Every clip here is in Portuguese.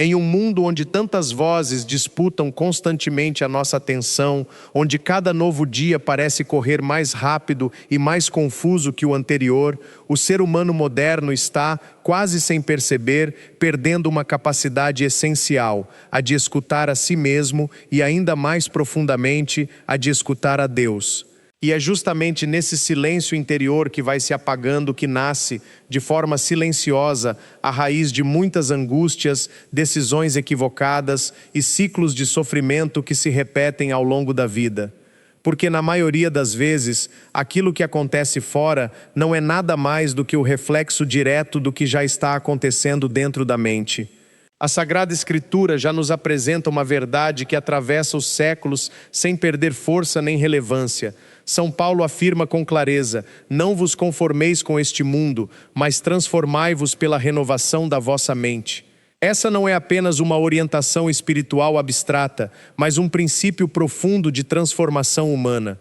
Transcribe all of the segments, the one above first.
Em um mundo onde tantas vozes disputam constantemente a nossa atenção, onde cada novo dia parece correr mais rápido e mais confuso que o anterior, o ser humano moderno está, quase sem perceber, perdendo uma capacidade essencial, a de escutar a si mesmo e, ainda mais profundamente, a de escutar a Deus. E é justamente nesse silêncio interior que vai se apagando que nasce, de forma silenciosa, a raiz de muitas angústias, decisões equivocadas e ciclos de sofrimento que se repetem ao longo da vida. Porque na maioria das vezes, aquilo que acontece fora não é nada mais do que o reflexo direto do que já está acontecendo dentro da mente. A Sagrada Escritura já nos apresenta uma verdade que atravessa os séculos sem perder força nem relevância. São Paulo afirma com clareza: não vos conformeis com este mundo, mas transformai-vos pela renovação da vossa mente. Essa não é apenas uma orientação espiritual abstrata, mas um princípio profundo de transformação humana.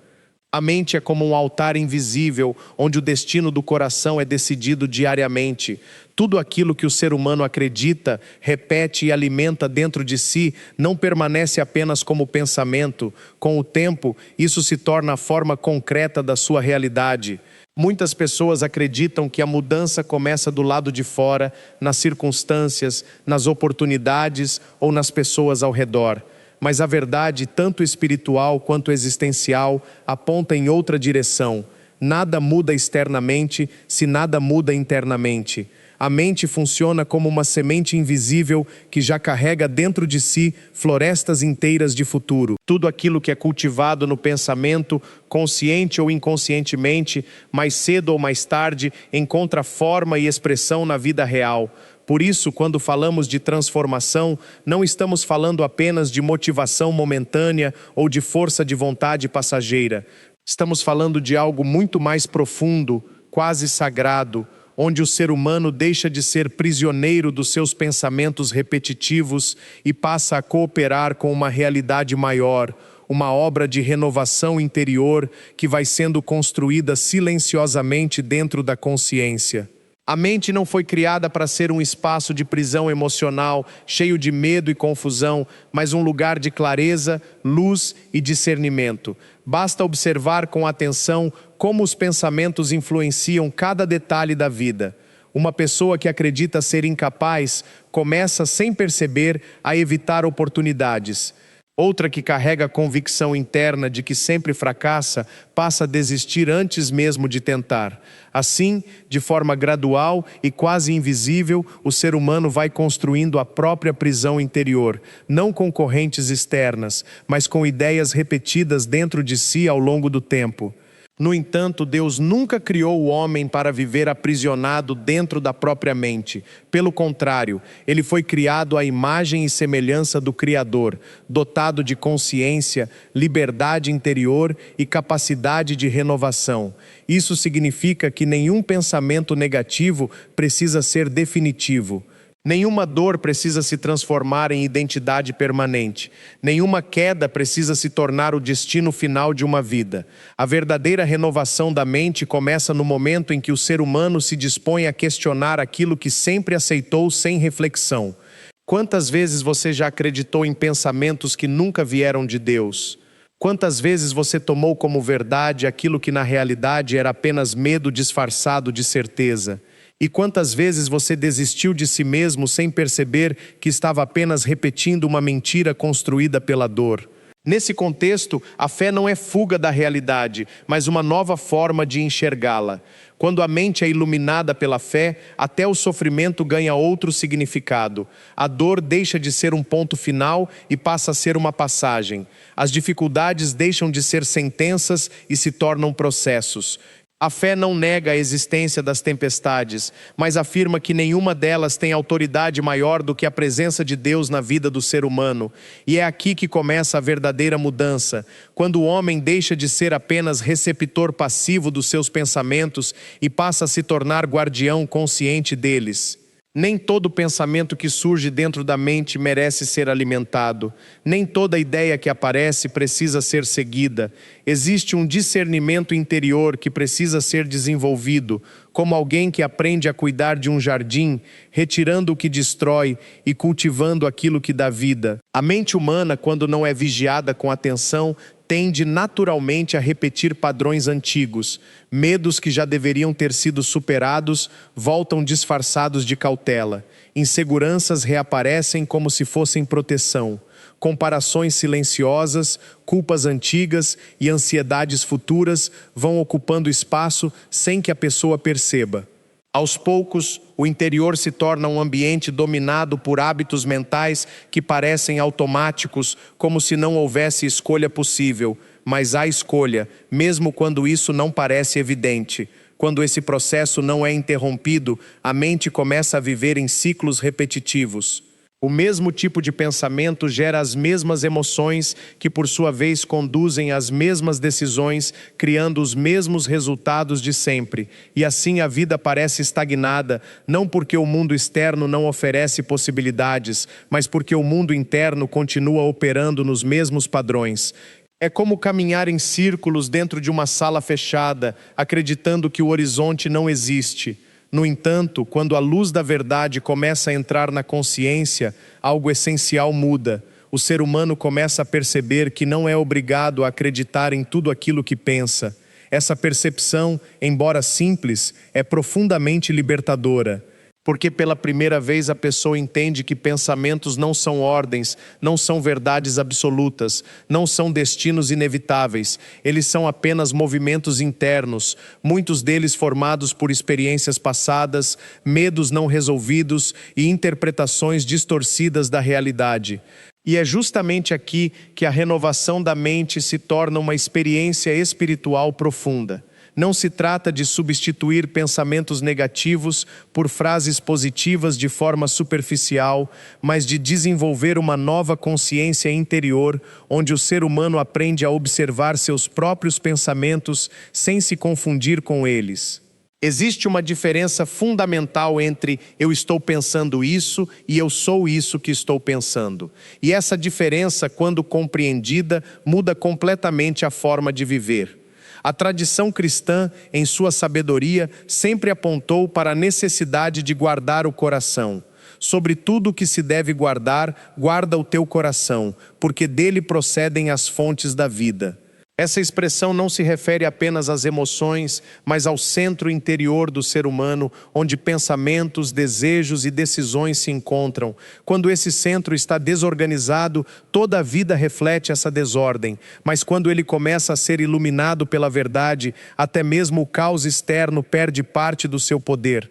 A mente é como um altar invisível, onde o destino do coração é decidido diariamente. Tudo aquilo que o ser humano acredita, repete e alimenta dentro de si não permanece apenas como pensamento. Com o tempo, isso se torna a forma concreta da sua realidade. Muitas pessoas acreditam que a mudança começa do lado de fora, nas circunstâncias, nas oportunidades ou nas pessoas ao redor. Mas a verdade, tanto espiritual quanto existencial, aponta em outra direção. Nada muda externamente se nada muda internamente. A mente funciona como uma semente invisível que já carrega dentro de si florestas inteiras de futuro. Tudo aquilo que é cultivado no pensamento, consciente ou inconscientemente, mais cedo ou mais tarde, encontra forma e expressão na vida real. Por isso, quando falamos de transformação, não estamos falando apenas de motivação momentânea ou de força de vontade passageira. Estamos falando de algo muito mais profundo, quase sagrado, onde o ser humano deixa de ser prisioneiro dos seus pensamentos repetitivos e passa a cooperar com uma realidade maior, uma obra de renovação interior que vai sendo construída silenciosamente dentro da consciência. A mente não foi criada para ser um espaço de prisão emocional, cheio de medo e confusão, mas um lugar de clareza, luz e discernimento. Basta observar com atenção como os pensamentos influenciam cada detalhe da vida. Uma pessoa que acredita ser incapaz começa, sem perceber, a evitar oportunidades. Outra que carrega a convicção interna de que sempre fracassa, passa a desistir antes mesmo de tentar. Assim, de forma gradual e quase invisível, o ser humano vai construindo a própria prisão interior, não com correntes externas, mas com ideias repetidas dentro de si ao longo do tempo. No entanto, Deus nunca criou o homem para viver aprisionado dentro da própria mente. Pelo contrário, ele foi criado à imagem e semelhança do Criador, dotado de consciência, liberdade interior e capacidade de renovação. Isso significa que nenhum pensamento negativo precisa ser definitivo. Nenhuma dor precisa se transformar em identidade permanente. Nenhuma queda precisa se tornar o destino final de uma vida. A verdadeira renovação da mente começa no momento em que o ser humano se dispõe a questionar aquilo que sempre aceitou sem reflexão. Quantas vezes você já acreditou em pensamentos que nunca vieram de Deus? Quantas vezes você tomou como verdade aquilo que na realidade era apenas medo disfarçado de certeza? E quantas vezes você desistiu de si mesmo sem perceber que estava apenas repetindo uma mentira construída pela dor? Nesse contexto, a fé não é fuga da realidade, mas uma nova forma de enxergá-la. Quando a mente é iluminada pela fé, até o sofrimento ganha outro significado. A dor deixa de ser um ponto final e passa a ser uma passagem. As dificuldades deixam de ser sentenças e se tornam processos. A fé não nega a existência das tempestades, mas afirma que nenhuma delas tem autoridade maior do que a presença de Deus na vida do ser humano. E é aqui que começa a verdadeira mudança, quando o homem deixa de ser apenas receptor passivo dos seus pensamentos e passa a se tornar guardião consciente deles. Nem todo pensamento que surge dentro da mente merece ser alimentado. Nem toda ideia que aparece precisa ser seguida. Existe um discernimento interior que precisa ser desenvolvido, como alguém que aprende a cuidar de um jardim, retirando o que destrói e cultivando aquilo que dá vida. A mente humana, quando não é vigiada com atenção, tende naturalmente a repetir padrões antigos. Medos que já deveriam ter sido superados voltam disfarçados de cautela. Inseguranças reaparecem como se fossem proteção. Comparações silenciosas, culpas antigas e ansiedades futuras vão ocupando espaço sem que a pessoa perceba. Aos poucos, o interior se torna um ambiente dominado por hábitos mentais que parecem automáticos, como se não houvesse escolha possível. Mas há escolha, mesmo quando isso não parece evidente. Quando esse processo não é interrompido, a mente começa a viver em ciclos repetitivos. O mesmo tipo de pensamento gera as mesmas emoções, que por sua vez conduzem às mesmas decisões, criando os mesmos resultados de sempre. E assim a vida parece estagnada, não porque o mundo externo não oferece possibilidades, mas porque o mundo interno continua operando nos mesmos padrões. É como caminhar em círculos dentro de uma sala fechada, acreditando que o horizonte não existe. No entanto, quando a luz da verdade começa a entrar na consciência, algo essencial muda. O ser humano começa a perceber que não é obrigado a acreditar em tudo aquilo que pensa. Essa percepção, embora simples, é profundamente libertadora. Porque pela primeira vez a pessoa entende que pensamentos não são ordens, não são verdades absolutas, não são destinos inevitáveis. Eles são apenas movimentos internos, muitos deles formados por experiências passadas, medos não resolvidos e interpretações distorcidas da realidade. E é justamente aqui que a renovação da mente se torna uma experiência espiritual profunda. Não se trata de substituir pensamentos negativos por frases positivas de forma superficial, mas de desenvolver uma nova consciência interior, onde o ser humano aprende a observar seus próprios pensamentos sem se confundir com eles. Existe uma diferença fundamental entre eu estou pensando isso e eu sou isso que estou pensando. E essa diferença, quando compreendida, muda completamente a forma de viver. A tradição cristã, em sua sabedoria, sempre apontou para a necessidade de guardar o coração. Sobre tudo o que se deve guardar, guarda o teu coração, porque dele procedem as fontes da vida. Essa expressão não se refere apenas às emoções, mas ao centro interior do ser humano, onde pensamentos, desejos e decisões se encontram. Quando esse centro está desorganizado, toda a vida reflete essa desordem. Mas quando ele começa a ser iluminado pela verdade, até mesmo o caos externo perde parte do seu poder.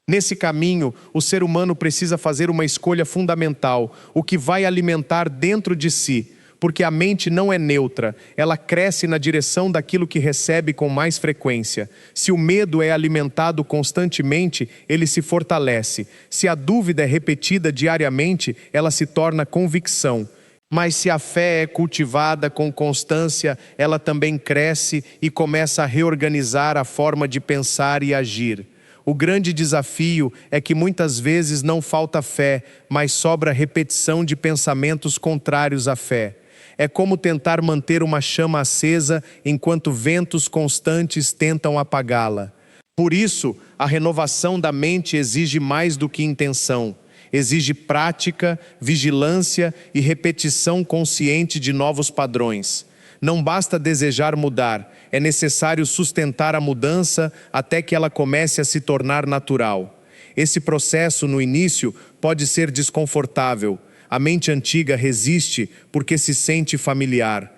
Nesse caminho, o ser humano precisa fazer uma escolha fundamental, o que vai alimentar dentro de si. Porque a mente não é neutra, ela cresce na direção daquilo que recebe com mais frequência. Se o medo é alimentado constantemente, ele se fortalece. Se a dúvida é repetida diariamente, ela se torna convicção. Mas se a fé é cultivada com constância, ela também cresce e começa a reorganizar a forma de pensar e agir. O grande desafio é que muitas vezes não falta fé, mas sobra repetição de pensamentos contrários à fé. É como tentar manter uma chama acesa enquanto ventos constantes tentam apagá-la. Por isso, a renovação da mente exige mais do que intenção. Exige prática, vigilância e repetição consciente de novos padrões. Não basta desejar mudar, é necessário sustentar a mudança até que ela comece a se tornar natural. Esse processo, no início, pode ser desconfortável. A mente antiga resiste porque se sente familiar.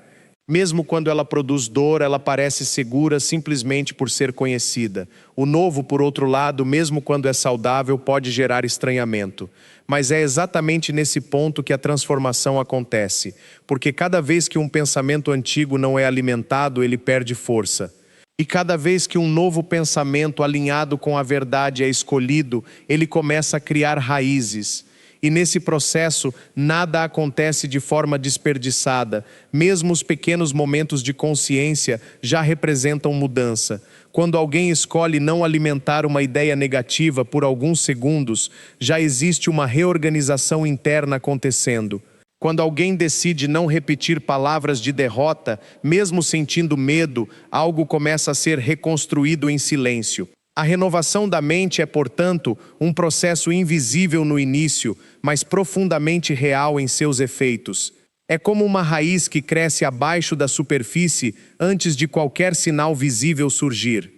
Mesmo quando ela produz dor, ela parece segura simplesmente por ser conhecida. O novo, por outro lado, mesmo quando é saudável, pode gerar estranhamento. Mas é exatamente nesse ponto que a transformação acontece, porque cada vez que um pensamento antigo não é alimentado, ele perde força. E cada vez que um novo pensamento alinhado com a verdade é escolhido, ele começa a criar raízes. E nesse processo, nada acontece de forma desperdiçada. Mesmo os pequenos momentos de consciência já representam mudança. Quando alguém escolhe não alimentar uma ideia negativa por alguns segundos, já existe uma reorganização interna acontecendo. Quando alguém decide não repetir palavras de derrota, mesmo sentindo medo, algo começa a ser reconstruído em silêncio. A renovação da mente é, portanto, um processo invisível no início, mas profundamente real em seus efeitos. É como uma raiz que cresce abaixo da superfície antes de qualquer sinal visível surgir.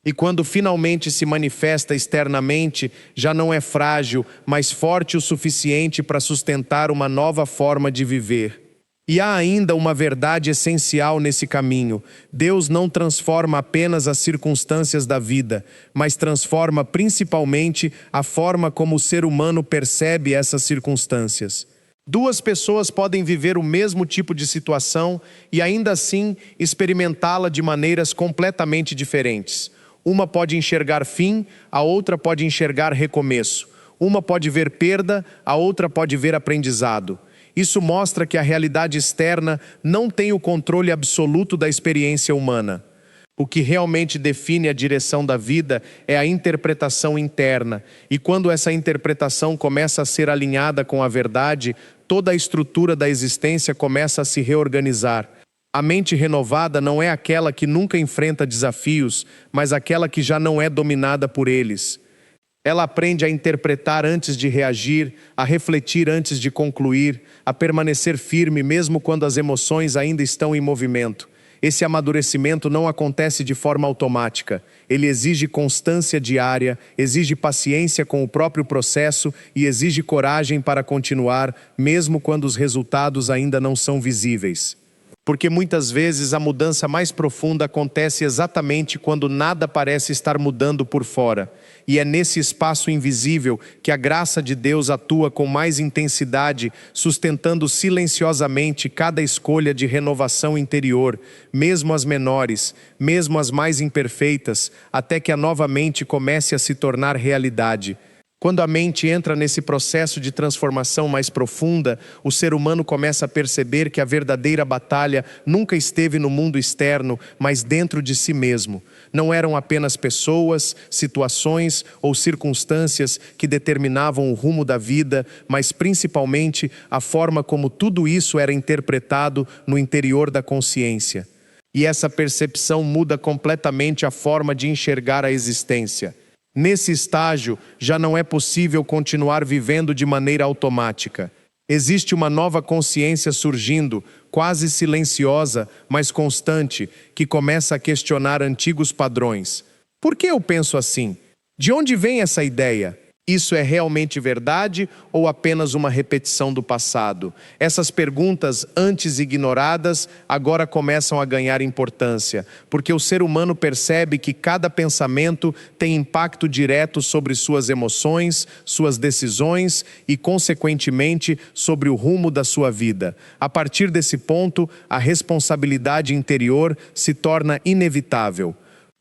E quando finalmente se manifesta externamente, já não é frágil, mas forte o suficiente para sustentar uma nova forma de viver. E há ainda uma verdade essencial nesse caminho. Deus não transforma apenas as circunstâncias da vida, mas transforma principalmente a forma como o ser humano percebe essas circunstâncias. Duas pessoas podem viver o mesmo tipo de situação e ainda assim experimentá-la de maneiras completamente diferentes. Uma pode enxergar fim, a outra pode enxergar recomeço. Uma pode ver perda, a outra pode ver aprendizado. Isso mostra que a realidade externa não tem o controle absoluto da experiência humana. O que realmente define a direção da vida é a interpretação interna, e quando essa interpretação começa a ser alinhada com a verdade, toda a estrutura da existência começa a se reorganizar. A mente renovada não é aquela que nunca enfrenta desafios, mas aquela que já não é dominada por eles. Ela aprende a interpretar antes de reagir, a refletir antes de concluir, a permanecer firme mesmo quando as emoções ainda estão em movimento. Esse amadurecimento não acontece de forma automática. Ele exige constância diária, exige paciência com o próprio processo e exige coragem para continuar, mesmo quando os resultados ainda não são visíveis. Porque muitas vezes a mudança mais profunda acontece exatamente quando nada parece estar mudando por fora. E é nesse espaço invisível que a graça de Deus atua com mais intensidade, sustentando silenciosamente cada escolha de renovação interior, mesmo as menores, mesmo as mais imperfeitas, até que a nova mente comece a se tornar realidade. Quando a mente entra nesse processo de transformação mais profunda, o ser humano começa a perceber que a verdadeira batalha nunca esteve no mundo externo, mas dentro de si mesmo. Não eram apenas pessoas, situações ou circunstâncias que determinavam o rumo da vida, mas principalmente a forma como tudo isso era interpretado no interior da consciência. E essa percepção muda completamente a forma de enxergar a existência. Nesse estágio, já não é possível continuar vivendo de maneira automática. Existe uma nova consciência surgindo, quase silenciosa, mas constante, que começa a questionar antigos padrões. Por que eu penso assim? De onde vem essa ideia? Isso é realmente verdade ou apenas uma repetição do passado? Essas perguntas, antes ignoradas, agora começam a ganhar importância, porque o ser humano percebe que cada pensamento tem impacto direto sobre suas emoções, suas decisões e, consequentemente, sobre o rumo da sua vida. A partir desse ponto, a responsabilidade interior se torna inevitável.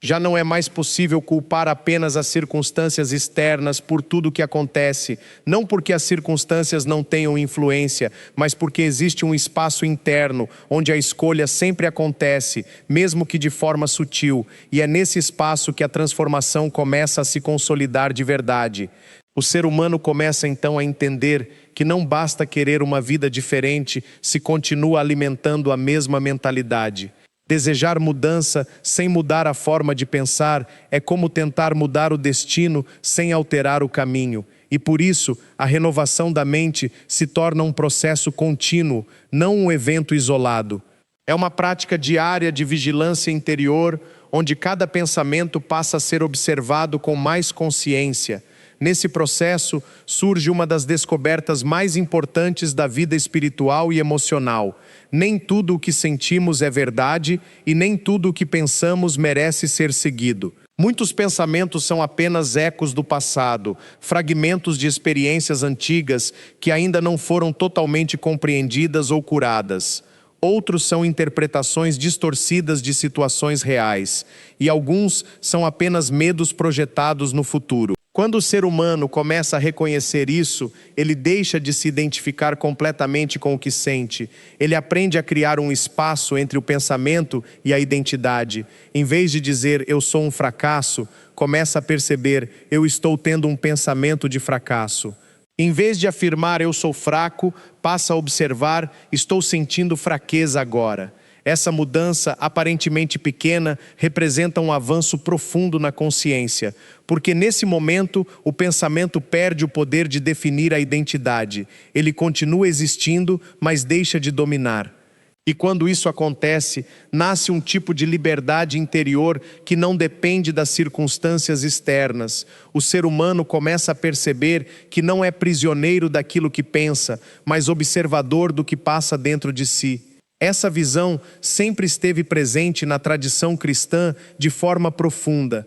Já não é mais possível culpar apenas as circunstâncias externas por tudo o que acontece, não porque as circunstâncias não tenham influência, mas porque existe um espaço interno onde a escolha sempre acontece, mesmo que de forma sutil, e é nesse espaço que a transformação começa a se consolidar de verdade. O ser humano começa então a entender que não basta querer uma vida diferente se continua alimentando a mesma mentalidade. Desejar mudança sem mudar a forma de pensar é como tentar mudar o destino sem alterar o caminho. E por isso, a renovação da mente se torna um processo contínuo, não um evento isolado. É uma prática diária de vigilância interior, onde cada pensamento passa a ser observado com mais consciência. Nesse processo, surge uma das descobertas mais importantes da vida espiritual e emocional. Nem tudo o que sentimos é verdade e nem tudo o que pensamos merece ser seguido. Muitos pensamentos são apenas ecos do passado, fragmentos de experiências antigas que ainda não foram totalmente compreendidas ou curadas. Outros são interpretações distorcidas de situações reais, e alguns são apenas medos projetados no futuro. Quando o ser humano começa a reconhecer isso, ele deixa de se identificar completamente com o que sente. Ele aprende a criar um espaço entre o pensamento e a identidade. Em vez de dizer, eu sou um fracasso, começa a perceber, eu estou tendo um pensamento de fracasso. Em vez de afirmar, eu sou fraco, passa a observar, estou sentindo fraqueza agora. Essa mudança, aparentemente pequena, representa um avanço profundo na consciência, porque nesse momento o pensamento perde o poder de definir a identidade. Ele continua existindo, mas deixa de dominar. E quando isso acontece, nasce um tipo de liberdade interior que não depende das circunstâncias externas. O ser humano começa a perceber que não é prisioneiro daquilo que pensa, mas observador do que passa dentro de si. Essa visão sempre esteve presente na tradição cristã de forma profunda.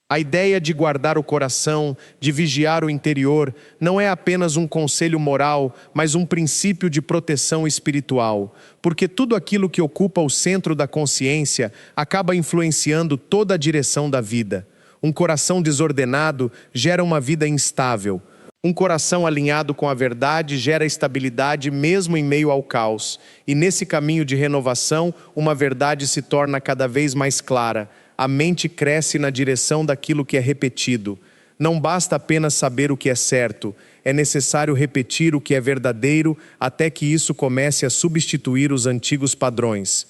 A ideia de guardar o coração, de vigiar o interior, não é apenas um conselho moral, mas um princípio de proteção espiritual, porque tudo aquilo que ocupa o centro da consciência acaba influenciando toda a direção da vida. Um coração desordenado gera uma vida instável. Um coração alinhado com a verdade gera estabilidade mesmo em meio ao caos. E nesse caminho de renovação, uma verdade se torna cada vez mais clara. A mente cresce na direção daquilo que é repetido. Não basta apenas saber o que é certo, é necessário repetir o que é verdadeiro até que isso comece a substituir os antigos padrões.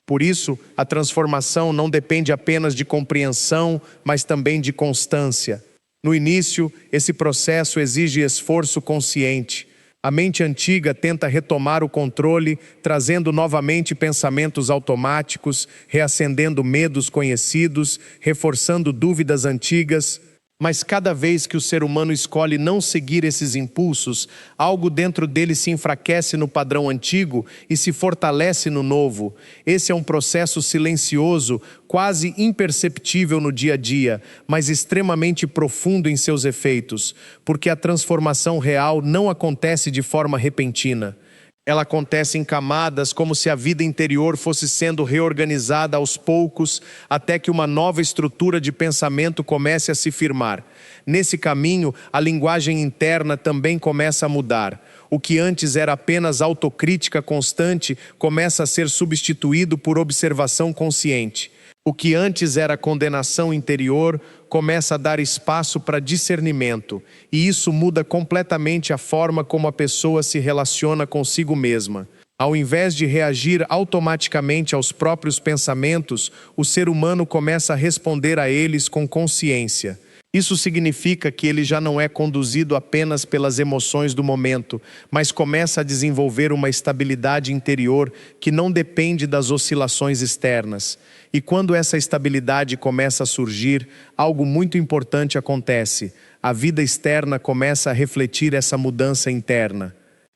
Por isso, a transformação não depende apenas de compreensão, mas também de constância. No início, esse processo exige esforço consciente. A mente antiga tenta retomar o controle, trazendo novamente pensamentos automáticos, reacendendo medos conhecidos, reforçando dúvidas antigas. Mas cada vez que o ser humano escolhe não seguir esses impulsos, algo dentro dele se enfraquece no padrão antigo e se fortalece no novo. Esse é um processo silencioso, quase imperceptível no dia a dia, mas extremamente profundo em seus efeitos, porque a transformação real não acontece de forma repentina. Ela acontece em camadas, como se a vida interior fosse sendo reorganizada aos poucos, até que uma nova estrutura de pensamento comece a se firmar. Nesse caminho, a linguagem interna também começa a mudar. O que antes era apenas autocrítica constante, começa a ser substituído por observação consciente. O que antes era condenação interior, começa a dar espaço para discernimento, e isso muda completamente a forma como a pessoa se relaciona consigo mesma. Ao invés de reagir automaticamente aos próprios pensamentos, o ser humano começa a responder a eles com consciência. Isso significa que ele já não é conduzido apenas pelas emoções do momento, mas começa a desenvolver uma estabilidade interior que não depende das oscilações externas. E quando essa estabilidade começa a surgir, algo muito importante acontece. A vida externa começa a refletir essa mudança interna.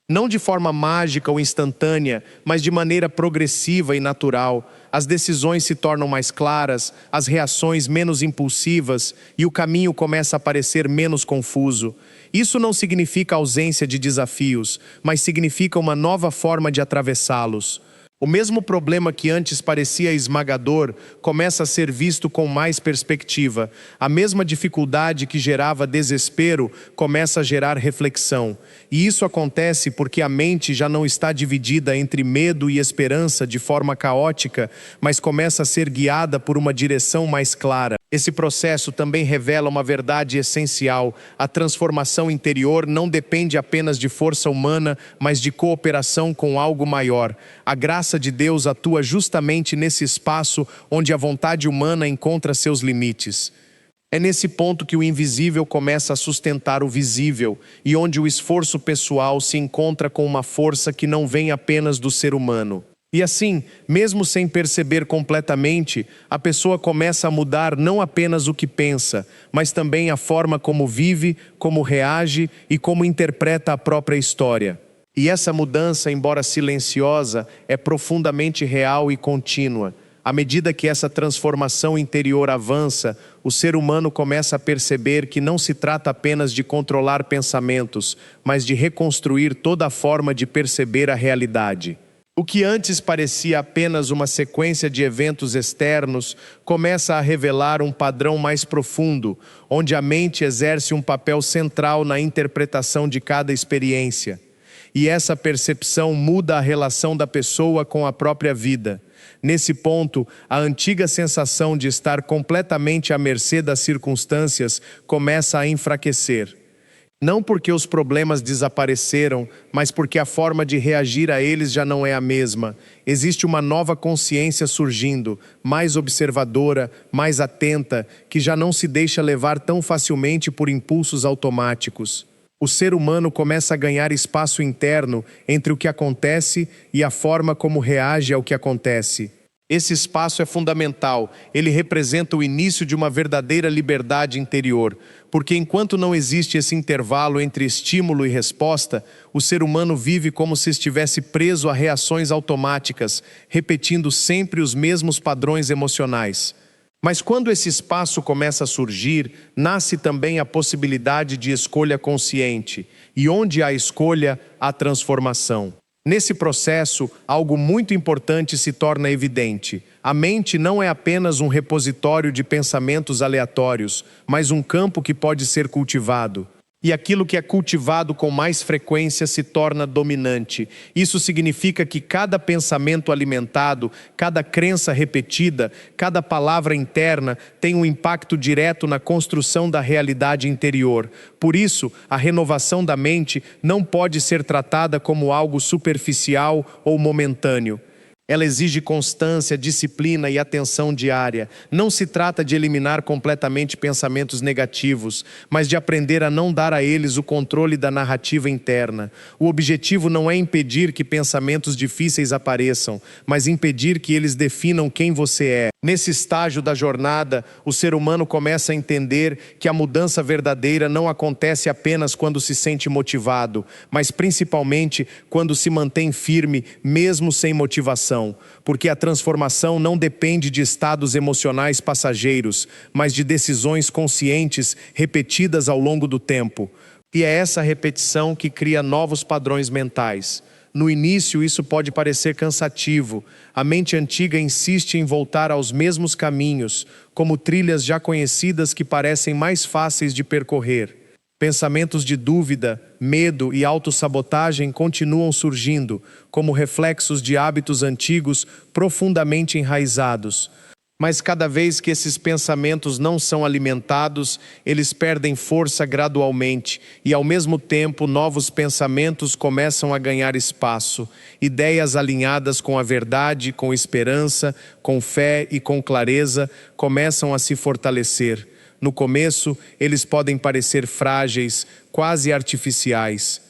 Não de forma mágica ou instantânea, mas de maneira progressiva e natural. As decisões se tornam mais claras, as reações menos impulsivas e o caminho começa a parecer menos confuso. Isso não significa ausência de desafios, mas significa uma nova forma de atravessá-los. O mesmo problema que antes parecia esmagador começa a ser visto com mais perspectiva. A mesma dificuldade que gerava desespero começa a gerar reflexão. E isso acontece porque a mente já não está dividida entre medo e esperança de forma caótica, mas começa a ser guiada por uma direção mais clara. Esse processo também revela uma verdade essencial. A transformação interior não depende apenas de força humana, mas de cooperação com algo maior. A graça de Deus atua justamente nesse espaço onde a vontade humana encontra seus limites. É nesse ponto que o invisível começa a sustentar o visível e onde o esforço pessoal se encontra com uma força que não vem apenas do ser humano. E assim, mesmo sem perceber completamente, a pessoa começa a mudar não apenas o que pensa, mas também a forma como vive, como reage e como interpreta a própria história. E essa mudança, embora silenciosa, é profundamente real e contínua. À medida que essa transformação interior avança, o ser humano começa a perceber que não se trata apenas de controlar pensamentos, mas de reconstruir toda a forma de perceber a realidade. O que antes parecia apenas uma sequência de eventos externos começa a revelar um padrão mais profundo, onde a mente exerce um papel central na interpretação de cada experiência. E essa percepção muda a relação da pessoa com a própria vida. Nesse ponto, a antiga sensação de estar completamente à mercê das circunstâncias começa a enfraquecer. Não porque os problemas desapareceram, mas porque a forma de reagir a eles já não é a mesma. Existe uma nova consciência surgindo, mais observadora, mais atenta, que já não se deixa levar tão facilmente por impulsos automáticos. O ser humano começa a ganhar espaço interno entre o que acontece e a forma como reage ao que acontece. Esse espaço é fundamental, ele representa o início de uma verdadeira liberdade interior, porque enquanto não existe esse intervalo entre estímulo e resposta, o ser humano vive como se estivesse preso a reações automáticas, repetindo sempre os mesmos padrões emocionais. Mas quando esse espaço começa a surgir, nasce também a possibilidade de escolha consciente, e onde há escolha, há transformação. Nesse processo, algo muito importante se torna evidente. A mente não é apenas um repositório de pensamentos aleatórios, mas um campo que pode ser cultivado. E aquilo que é cultivado com mais frequência se torna dominante. Isso significa que cada pensamento alimentado, cada crença repetida, cada palavra interna tem um impacto direto na construção da realidade interior. Por isso, a renovação da mente não pode ser tratada como algo superficial ou momentâneo. Ela exige constância, disciplina e atenção diária. Não se trata de eliminar completamente pensamentos negativos, mas de aprender a não dar a eles o controle da narrativa interna. O objetivo não é impedir que pensamentos difíceis apareçam, mas impedir que eles definam quem você é. Nesse estágio da jornada, o ser humano começa a entender que a mudança verdadeira não acontece apenas quando se sente motivado, mas principalmente quando se mantém firme, mesmo sem motivação. Porque a transformação não depende de estados emocionais passageiros, mas de decisões conscientes repetidas ao longo do tempo. E é essa repetição que cria novos padrões mentais. No início, isso pode parecer cansativo. A mente antiga insiste em voltar aos mesmos caminhos, como trilhas já conhecidas que parecem mais fáceis de percorrer. Pensamentos de dúvida, medo e autossabotagem continuam surgindo, como reflexos de hábitos antigos profundamente enraizados. Mas cada vez que esses pensamentos não são alimentados, eles perdem força gradualmente e, ao mesmo tempo, novos pensamentos começam a ganhar espaço. Ideias alinhadas com a verdade, com esperança, com fé e com clareza começam a se fortalecer. No começo, eles podem parecer frágeis, quase artificiais.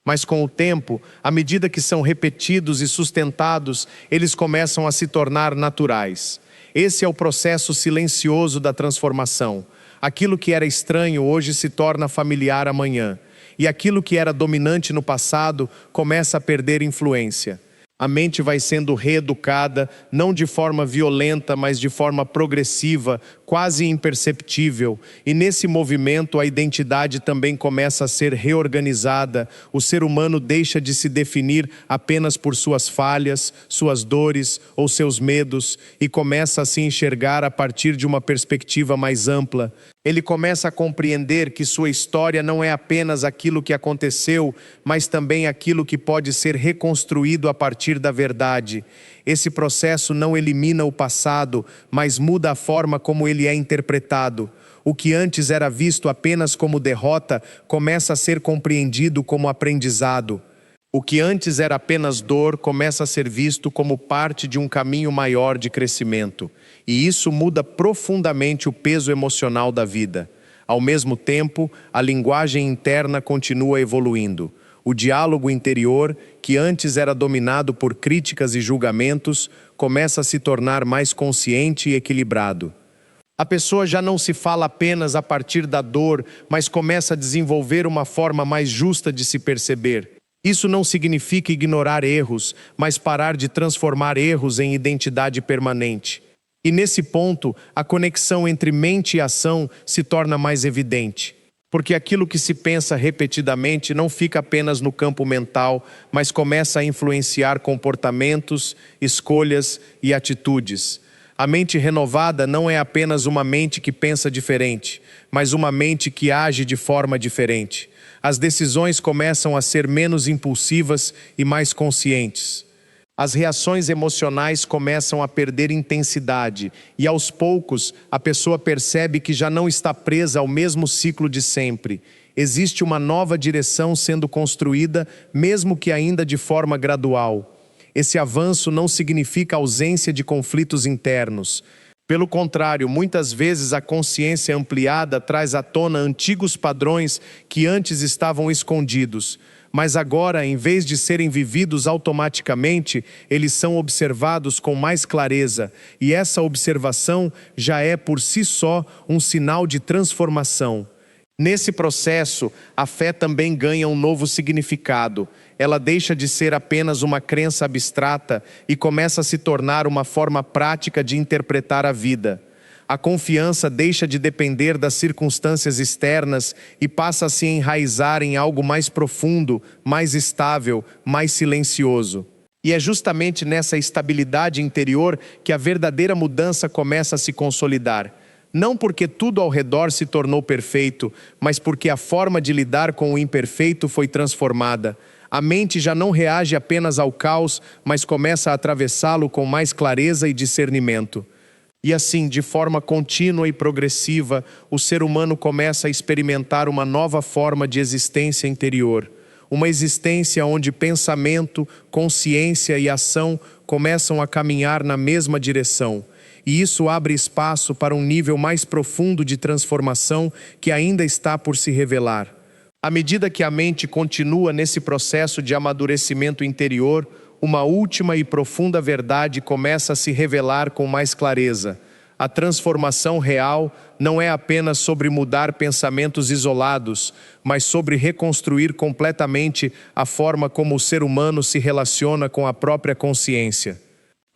Mas com o tempo, à medida que são repetidos e sustentados, eles começam a se tornar naturais. Esse é o processo silencioso da transformação. Aquilo que era estranho hoje se torna familiar amanhã. E aquilo que era dominante no passado começa a perder influência. A mente vai sendo reeducada, não de forma violenta, mas de forma progressiva, quase imperceptível. E nesse movimento a identidade também começa a ser reorganizada. O ser humano deixa de se definir apenas por suas falhas, suas dores ou seus medos e começa a se enxergar a partir de uma perspectiva mais ampla. Ele começa a compreender que sua história não é apenas aquilo que aconteceu, mas também aquilo que pode ser reconstruído a partir da verdade. Esse processo não elimina o passado, mas muda a forma como ele é interpretado. O que antes era visto apenas como derrota, começa a ser compreendido como aprendizado. O que antes era apenas dor começa a ser visto como parte de um caminho maior de crescimento. E isso muda profundamente o peso emocional da vida. Ao mesmo tempo, a linguagem interna continua evoluindo. O diálogo interior, que antes era dominado por críticas e julgamentos, começa a se tornar mais consciente e equilibrado. A pessoa já não se fala apenas a partir da dor, mas começa a desenvolver uma forma mais justa de se perceber. Isso não significa ignorar erros, mas parar de transformar erros em identidade permanente. E nesse ponto, a conexão entre mente e ação se torna mais evidente. Porque aquilo que se pensa repetidamente não fica apenas no campo mental, mas começa a influenciar comportamentos, escolhas e atitudes. A mente renovada não é apenas uma mente que pensa diferente, mas uma mente que age de forma diferente. As decisões começam a ser menos impulsivas e mais conscientes. As reações emocionais começam a perder intensidade e, aos poucos, a pessoa percebe que já não está presa ao mesmo ciclo de sempre. Existe uma nova direção sendo construída, mesmo que ainda de forma gradual. Esse avanço não significa ausência de conflitos internos. Pelo contrário, muitas vezes a consciência ampliada traz à tona antigos padrões que antes estavam escondidos. Mas agora, em vez de serem vividos automaticamente, eles são observados com mais clareza, e essa observação já é por si só um sinal de transformação. Nesse processo, a fé também ganha um novo significado. Ela deixa de ser apenas uma crença abstrata e começa a se tornar uma forma prática de interpretar a vida. A confiança deixa de depender das circunstâncias externas e passa a se enraizar em algo mais profundo, mais estável, mais silencioso. E é justamente nessa estabilidade interior que a verdadeira mudança começa a se consolidar. Não porque tudo ao redor se tornou perfeito, mas porque a forma de lidar com o imperfeito foi transformada. A mente já não reage apenas ao caos, mas começa a atravessá-lo com mais clareza e discernimento. E assim, de forma contínua e progressiva, o ser humano começa a experimentar uma nova forma de existência interior. Uma existência onde pensamento, consciência e ação começam a caminhar na mesma direção. E isso abre espaço para um nível mais profundo de transformação que ainda está por se revelar. À medida que a mente continua nesse processo de amadurecimento interior, uma última e profunda verdade começa a se revelar com mais clareza. A transformação real não é apenas sobre mudar pensamentos isolados, mas sobre reconstruir completamente a forma como o ser humano se relaciona com a própria consciência.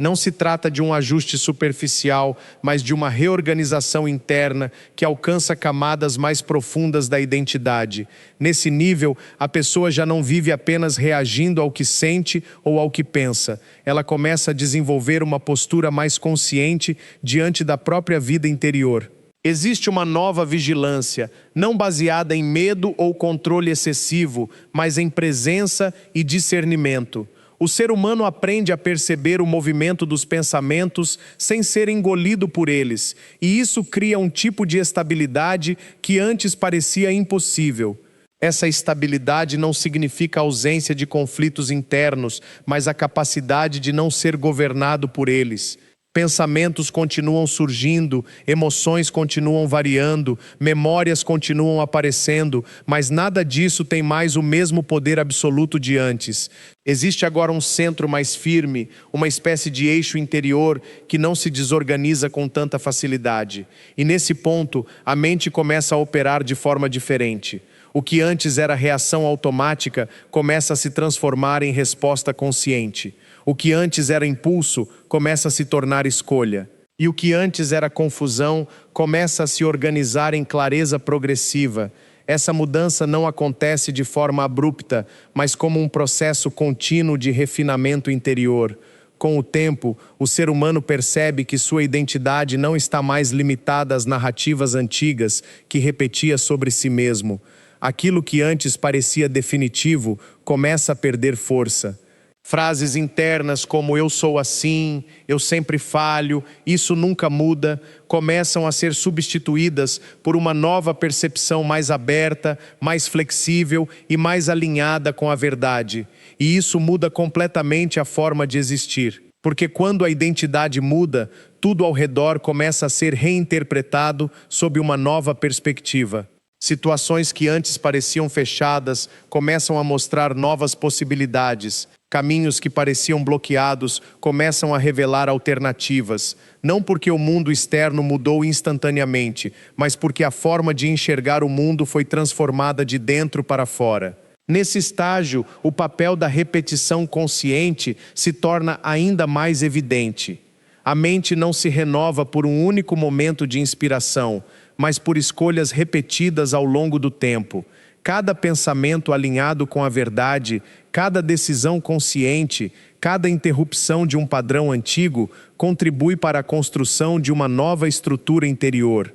Não se trata de um ajuste superficial, mas de uma reorganização interna que alcança camadas mais profundas da identidade. Nesse nível, a pessoa já não vive apenas reagindo ao que sente ou ao que pensa. Ela começa a desenvolver uma postura mais consciente diante da própria vida interior. Existe uma nova vigilância, não baseada em medo ou controle excessivo, mas em presença e discernimento. O ser humano aprende a perceber o movimento dos pensamentos sem ser engolido por eles, e isso cria um tipo de estabilidade que antes parecia impossível. Essa estabilidade não significa ausência de conflitos internos, mas a capacidade de não ser governado por eles. Pensamentos continuam surgindo, emoções continuam variando, memórias continuam aparecendo, mas nada disso tem mais o mesmo poder absoluto de antes. Existe agora um centro mais firme, uma espécie de eixo interior que não se desorganiza com tanta facilidade. E nesse ponto, a mente começa a operar de forma diferente. O que antes era reação automática começa a se transformar em resposta consciente. O que antes era impulso começa a se tornar escolha. E o que antes era confusão começa a se organizar em clareza progressiva. Essa mudança não acontece de forma abrupta, mas como um processo contínuo de refinamento interior. Com o tempo, o ser humano percebe que sua identidade não está mais limitada às narrativas antigas que repetia sobre si mesmo. Aquilo que antes parecia definitivo começa a perder força. Frases internas como "eu sou assim", "eu sempre falho", "isso nunca muda", começam a ser substituídas por uma nova percepção mais aberta, mais flexível e mais alinhada com a verdade. E isso muda completamente a forma de existir. Porque quando a identidade muda, tudo ao redor começa a ser reinterpretado sob uma nova perspectiva. Situações que antes pareciam fechadas começam a mostrar novas possibilidades. Caminhos que pareciam bloqueados começam a revelar alternativas, não porque o mundo externo mudou instantaneamente, mas porque a forma de enxergar o mundo foi transformada de dentro para fora. Nesse estágio, o papel da repetição consciente se torna ainda mais evidente. A mente não se renova por um único momento de inspiração, mas por escolhas repetidas ao longo do tempo. Cada pensamento alinhado com a verdade, cada decisão consciente, cada interrupção de um padrão antigo contribui para a construção de uma nova estrutura interior.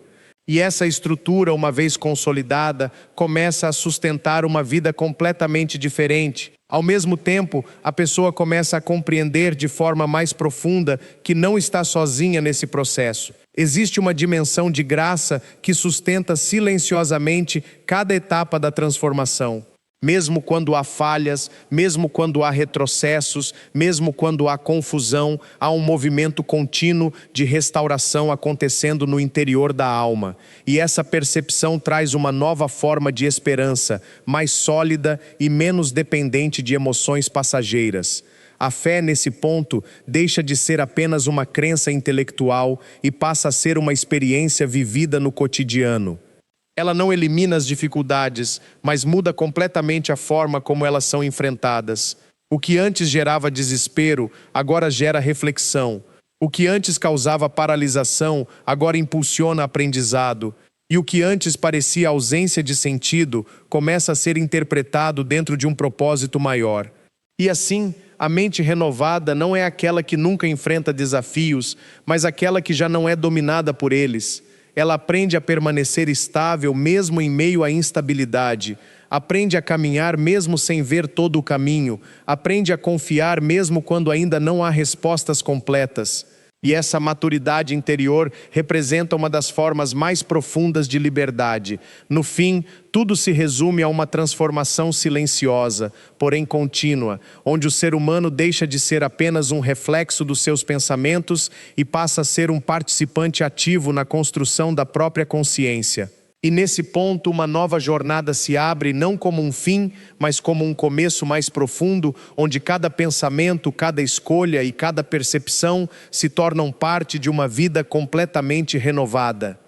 E essa estrutura, uma vez consolidada, começa a sustentar uma vida completamente diferente. Ao mesmo tempo, a pessoa começa a compreender de forma mais profunda que não está sozinha nesse processo. Existe uma dimensão de graça que sustenta silenciosamente cada etapa da transformação. Mesmo quando há falhas, mesmo quando há retrocessos, mesmo quando há confusão, há um movimento contínuo de restauração acontecendo no interior da alma. E essa percepção traz uma nova forma de esperança, mais sólida e menos dependente de emoções passageiras. A fé, nesse ponto, deixa de ser apenas uma crença intelectual e passa a ser uma experiência vivida no cotidiano. Ela não elimina as dificuldades, mas muda completamente a forma como elas são enfrentadas. O que antes gerava desespero, agora gera reflexão. O que antes causava paralisação, agora impulsiona aprendizado. E o que antes parecia ausência de sentido, começa a ser interpretado dentro de um propósito maior. E assim, a mente renovada não é aquela que nunca enfrenta desafios, mas aquela que já não é dominada por eles. Ela aprende a permanecer estável mesmo em meio à instabilidade, aprende a caminhar mesmo sem ver todo o caminho, aprende a confiar mesmo quando ainda não há respostas completas. E essa maturidade interior representa uma das formas mais profundas de liberdade. No fim, tudo se resume a uma transformação silenciosa, porém contínua, onde o ser humano deixa de ser apenas um reflexo dos seus pensamentos e passa a ser um participante ativo na construção da própria consciência. E nesse ponto, uma nova jornada se abre não como um fim, mas como um começo mais profundo, onde cada pensamento, cada escolha e cada percepção se tornam parte de uma vida completamente renovada.